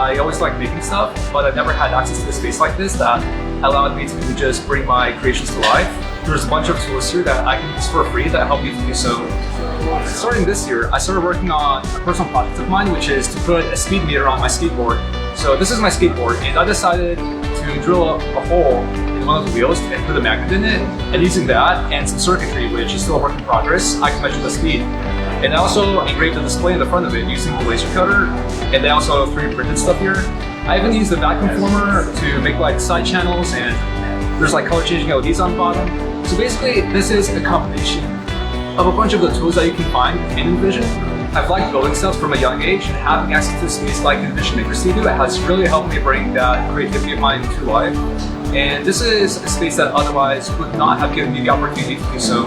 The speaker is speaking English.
I always liked making stuff, but I never had access to a space like this that allowed me to just bring my creations to life. There's a bunch of tools here that I can use for free that help you to do so. Starting this year, I started working on a personal project of mine, which is to put a speed meter on my skateboard. So this is my skateboard, and I decided to drill a hole in one of the wheels and put a magnet in it. And using that and some circuitry, which is still a work in progress, I can measure the speed. And I also engraved a display in the front of it using the laser cutter, and they also 3D printed stuff here. I even used the vacuum former to make like side channels, and there's like color changing LEDs on the bottom. So basically, this is a combination of a bunch of the tools that you can find in EnVision. I've liked building stuff from a young age, and having access to a space like EnVision Studio has really helped me bring that creativity of mine to life. And this is a space that otherwise would not have given me the opportunity to do so.